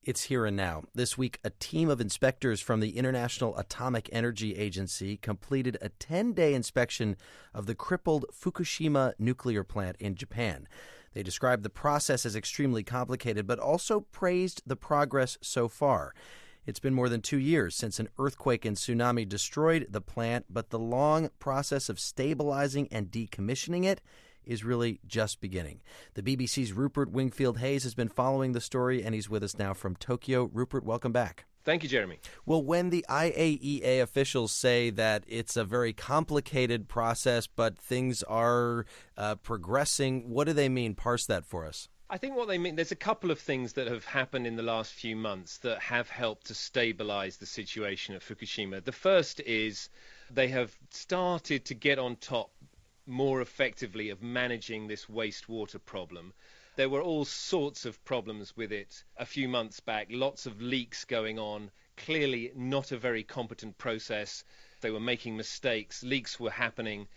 It's here and now. This week, a team of inspectors from the International Atomic Energy Agency completed a 10-day inspection of the crippled Fukushima Nuclear Plant in Japan. They described the process as extremely complicated, but also praised the progress so far. It's been more than 2 years since an earthquake and tsunami destroyed the plant, but the long process of stabilizing and decommissioning it is really just beginning. The BBC's Rupert Wingfield-Hayes has been following the story, and he's with us now from Tokyo. Rupert, welcome back. Thank you, Jeremy. Well, when the IAEA officials say that it's a very complicated process, but things are progressing, what do they mean? Parse that for us. I think what they mean, there's a couple of things that have happened in the last few months that have helped to stabilize the situation at Fukushima. The first is they have started to get on top more effectively of managing this wastewater problem. There were all sorts of problems with it a few months back, lots of leaks going on, clearly not a very competent process. They were making mistakes, leaks were happening.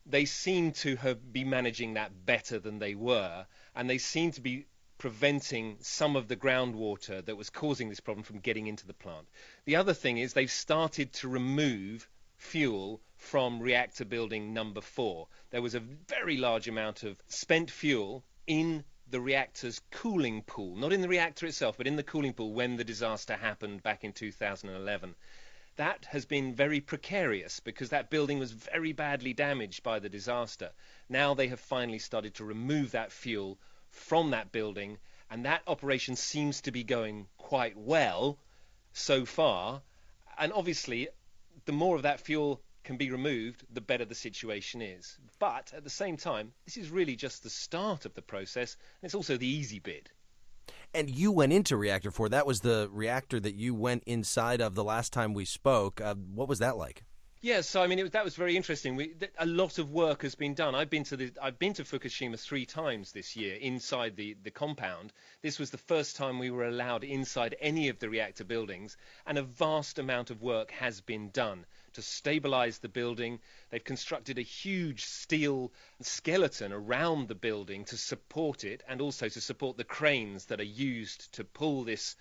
They seem to be managing that better than they were, and they seem to be preventing some of the groundwater that was causing this problem from getting into the plant. The other thing is they've started to remove fuel from reactor building number 4. There was a very large amount of spent fuel in the reactor's cooling pool, not in the reactor itself, but in the cooling pool when the disaster happened back in 2011. That has been very precarious because that building was very badly damaged by the disaster. Now they have finally started to remove that fuel from that building, and that operation seems to be going quite well so far. And obviously, the more of that fuel can be removed, the better the situation is. But at the same time, this is really just the start of the process, and it's also the easy bit. And you went into Reactor 4. That was the reactor that you went inside of the last time we spoke. What was that like? Yes, so I mean that was very interesting. A lot of work has been done. I've been to Fukushima 3 times this year inside the compound. This was the first time we were allowed inside any of the reactor buildings, and a vast amount of work has been done to stabilize the building. They've constructed a huge steel skeleton around the building to support it, and also to support the cranes that are used to pull this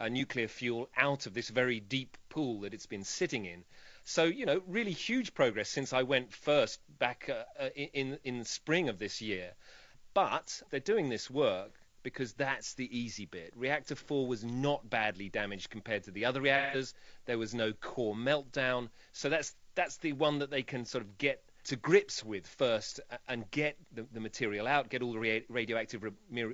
nuclear fuel out of this very deep pool that it's been sitting in. So, really huge progress since I went first back in the spring of this year. But they're doing this work because that's the easy bit. Reactor 4 was not badly damaged compared to the other reactors. There was no core meltdown. So that's the one that they can sort of get to grips with first and get the material out, get all the radioactive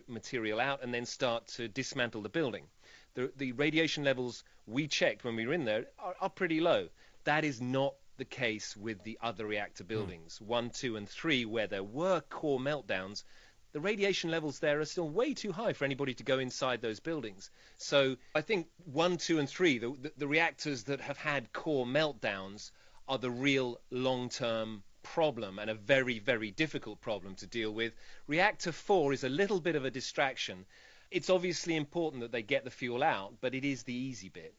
material out, and then start to dismantle the building. The radiation levels we checked when we were in there are pretty low. That is not the case with the other reactor buildings, 1, 2, and 3, where there were core meltdowns. The radiation levels there are still way too high for anybody to go inside those buildings. So I think 1, 2, and 3, the reactors that have had core meltdowns, are the real long-term problem, and a very, very difficult problem to deal with. Reactor 4 is a little bit of a distraction. It's obviously important that they get the fuel out, but it is the easy bit.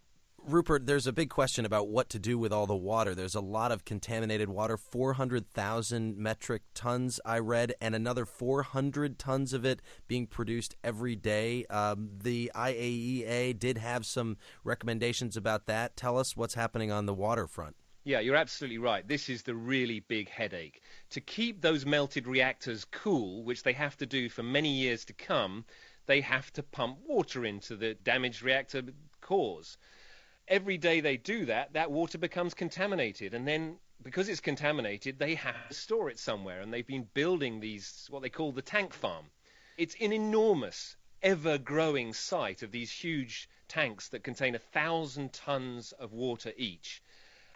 Rupert, there's a big question about what to do with all the water. There's a lot of contaminated water, 400,000 metric tons, I read, and another 400 tons of it being produced every day. The IAEA did have some recommendations about that. Tell us what's happening on the waterfront. Yeah, you're absolutely right. This is the really big headache. To keep those melted reactors cool, which they have to do for many years to come, they have to pump water into the damaged reactor cores. Every day they do that, that water becomes contaminated, and then because it's contaminated, they have to store it somewhere, and they've been building these, what they call the tank farm. It's an enormous, ever-growing site of these huge tanks that contain 1,000 tons of water each.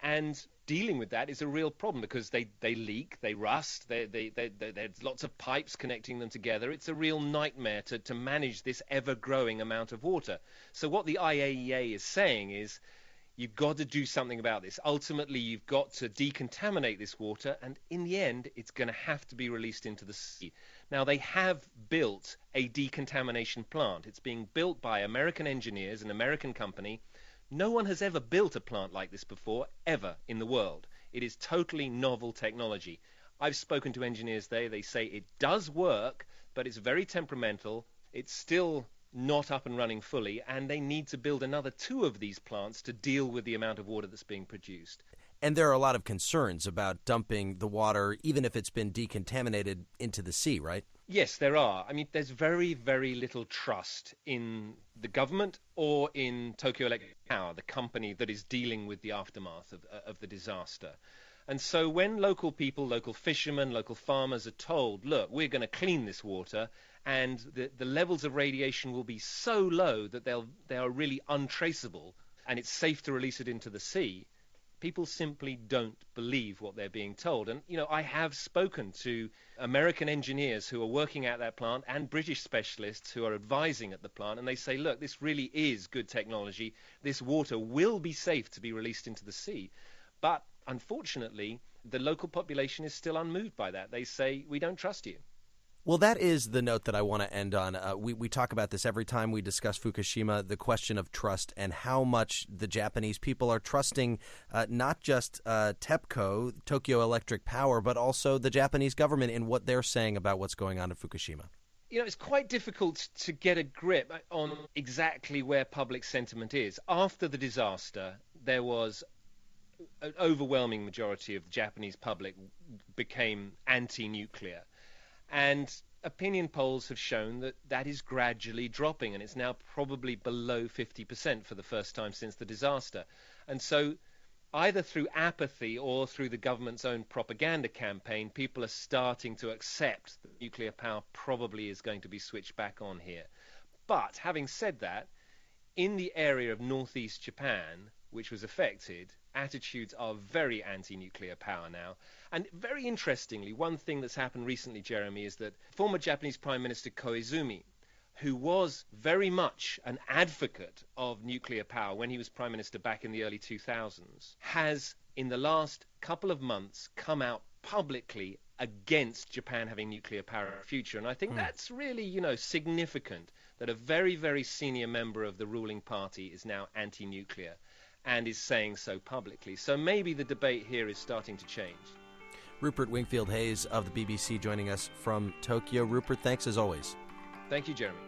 And dealing with that is a real problem because they leak, they rust, there's lots of pipes connecting them together. It's a real nightmare to manage this ever-growing amount of water. So what the IAEA is saying is you've got to do something about this. Ultimately, you've got to decontaminate this water, and in the end, it's going to have to be released into the sea. Now, they have built a decontamination plant. It's being built by American engineers, an American company. No one has ever built a plant like this before, ever in the world. It is totally novel technology. I've spoken to engineers there. They say it does work, but it's very temperamental. It's still not up and running fully, and they need to build another 2 of these plants to deal with the amount of water that's being produced. And there are a lot of concerns about dumping the water, even if it's been decontaminated, into the sea, right? Yes, there are. I mean, there's very, very little trust in the government or in Tokyo Electric Power, the company that is dealing with the aftermath of the disaster. And so when local people, local fishermen, local farmers are told, look, we're going to clean this water, and the levels of radiation will be so low that they are really untraceable, and it's safe to release it into the sea, people simply don't believe what they're being told. And, I have spoken to American engineers who are working at that plant and British specialists who are advising at the plant, and they say, look, this really is good technology. This water will be safe to be released into the sea. But unfortunately, the local population is still unmoved by that. They say, we don't trust you. Well, that is the note that I want to end on. We talk about this every time we discuss Fukushima, the question of trust and how much the Japanese people are trusting not just TEPCO, Tokyo Electric Power, but also the Japanese government in what they're saying about what's going on in Fukushima. It's quite difficult to get a grip on exactly where public sentiment is. After the disaster, there was an overwhelming majority of the Japanese public became anti-nuclear. And opinion polls have shown that that is gradually dropping, and it's now probably below 50% for the first time since the disaster. And so either through apathy or through the government's own propaganda campaign, people are starting to accept that nuclear power probably is going to be switched back on here. But having said that, in the area of northeast Japan, which was affected, attitudes are very anti-nuclear power now. And very interestingly, one thing that's happened recently, Jeremy, is that former Japanese Prime Minister Koizumi, who was very much an advocate of nuclear power when he was Prime Minister back in the early 2000s, has in the last couple of months come out publicly against Japan having nuclear power in the future. And I think that's really, significant that a very, very senior member of the ruling party is now anti-nuclear and is saying so publicly. So maybe the debate here is starting to change. Rupert Wingfield-Hayes of the BBC joining us from Tokyo. Rupert, thanks as always. Thank you, Jeremy.